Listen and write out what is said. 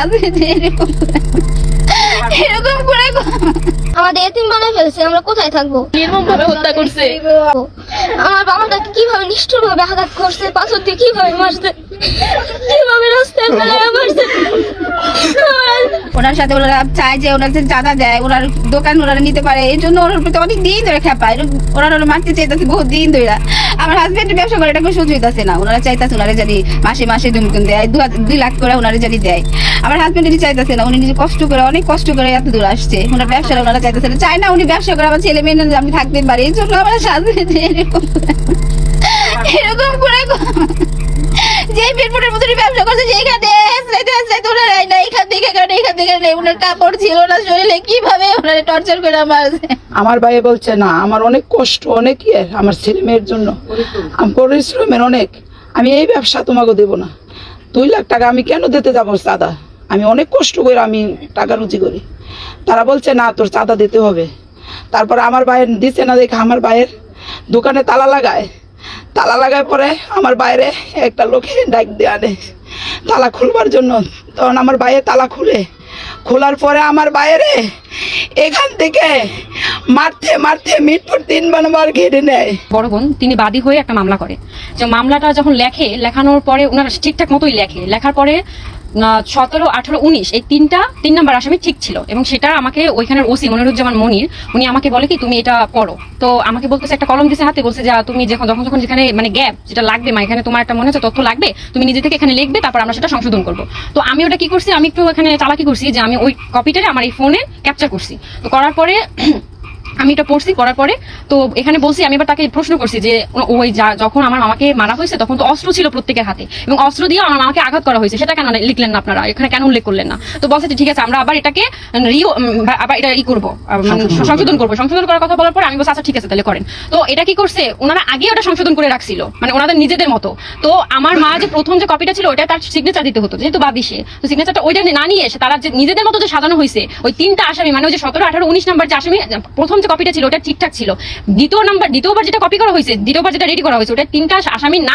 Husband এরকম করে আমাদের এতিম বানায় ফেলছে, আমরা কোথায় থাকবো? নির্মমভাবে হত্যা করছে। আমার বাবাটাকে কিভাবে নিষ্ঠুর ভাবে আঘাত করছে, পাথর দিয়ে কিভাবে মারছে, কিভাবে রাস্তায় ফেলায় মারছে। ওনার সাথে ওনারা চায় যে ওনার যে চাঁদা দেয়, ওনার দোকান ওনারা নিতে পারে, এই জন্য ওনার প্রতি অনেক দিন ধরে খেপায়, ওনারা মারতে চাইতেছে বহুত দিন ধরে। আমার হাজবেন্ডের ব্যবসা করে, এটা কোনো সহ্য হইতেছে না। ওনারা চাইতেছে ওনারা জানি মাসে মাসে দুমকুন দেয়, 2 লাখ করে ওনারা জানি দেয়। আমার হাজবেন্ডেরই চাইতেছে না, উনি নিজে কষ্ট করে, অনেক কষ্ট করে এত দূর আসছে। ওনার ব্যবসা ওনারা চাইতেছে না, চায় না উনি ব্যবসা করে আমার ছেলে মেয়ে আমি থাকতে পারি। এই জন্য আমার হাজবেন্ড এরকম করে যে বিলপুরের মতো ব্যবসা করছে, যেখানে ওনারাই না, এখান থেকে ওনার কাপড় ছিল না শরীরে, কিভাবে ওনারা টর্চার করে মারছে। আমার ভাই বলছে না, আমার অনেক কষ্ট, অনেক আমার ছেলে মেয়ের জন্য পরিশ্রমের অনেক, আমি এই ব্যবসা তোমাকে দেবো না। 2 লাখ টাকা আমি কেন দিতে যাবো চাঁদা? আমি অনেক কষ্ট করে আমি টাকা রুজি করি। তারা বলছে না, তোর চাঁদা দিতে হবে। তারপরে আমার ভাইয়ের দিচ্ছে না দেখে আমার ভাইয়ের দোকানে তালা লাগায় পরে আমার বাইরে একটা লোকে ডাক দিয়ে আনে তালা খুলবার জন্য। তখন আমার ভাইয়ের তালা খোলার পরে আমার বাইরে এখান থেকে মারতে মারতে মিটপুর 3 বার ঘেটে নেয়। বড় বোন তিনি বাদী হয়ে একটা মামলা করে, যে মামলাটা যখন লেখানোর পরে ওনারা ঠিকঠাক মতোই লেখার পরে 17, 18, 19 এই 3 নাম্বার আসামি ঠিক ছিল। এবং সেটা আমাকে ওইখানের ওসি মনিরুজ্জামান মনির উনি আমাকে বলে কি তুমি এটা পড়ো। তো আমাকে বলতেছে, একটা কলম দিছে হাতে, বলছে যে তুমি যখন যেখানে মানে গ্যাপ যেটা লাগবে মা, এখানে তোমার একটা মনে হচ্ছে তথ্য লাগবে, তুমি নিজে থেকে এখানে লিখবে, তারপর আমরা সেটা সংশোধন করবো। তো আমি ওটা কি করছি, আমি একটু এখানে চালাকি করছি যে আমি ওই কপিটারে আমার এই ফোনে ক্যাপচার করছি। তো করার পরে আমি এটা পড়ছি, করার পরে তো এখানে বলছি, আমি এবার তাকে প্রশ্ন করছি যে ওই যখন আমার মামাকে মারা হয়েছে তখন তো অস্ত্র ছিল প্রত্যেকের হাতে, এবং অস্ত্র দিয়ে আমার মামাকে আঘাত করা হয়েছে, সেটা কেন লিখলেন না আপনারা, এখানে কেন উল্লেখ করলেন না? তো বলছে ঠিক আছে, আমরা আবার এটাকে আবার এটা করবো, সংশোধন করবো। সংশোধন করার কথা বলার পরে আমি বলছি আচ্ছা ঠিক আছে তাহলে করেন। তো এটা কি করছে, ওনারা আগে ওটা সংশোধন করে রাখছিল, মানে ওনাদের নিজেদের মতো। তো আমার মা যে প্রথম যে কপিটা ছিল ওটা তার সিগনেচার দিতে হতো, যেহেতু বাদী সে, তো সিগনেচারটা ওইটা না নিয়ে এসে তারা যে নিজেদের মতো যে সাজানো হয়েছে, ওই 3টা আসামি মানে ওই যে 17, 18, 19 নাম্বার যে আসামি, প্রথম যে কপিটা ছিল ওটা ঠিকঠাক ছিল। দ্বিতীয়বার যেটা কপি করা হয়েছে, দ্বিতীয়বার যেটা রেডি করা হয়েছে, ওটা 3টা আসামির নাম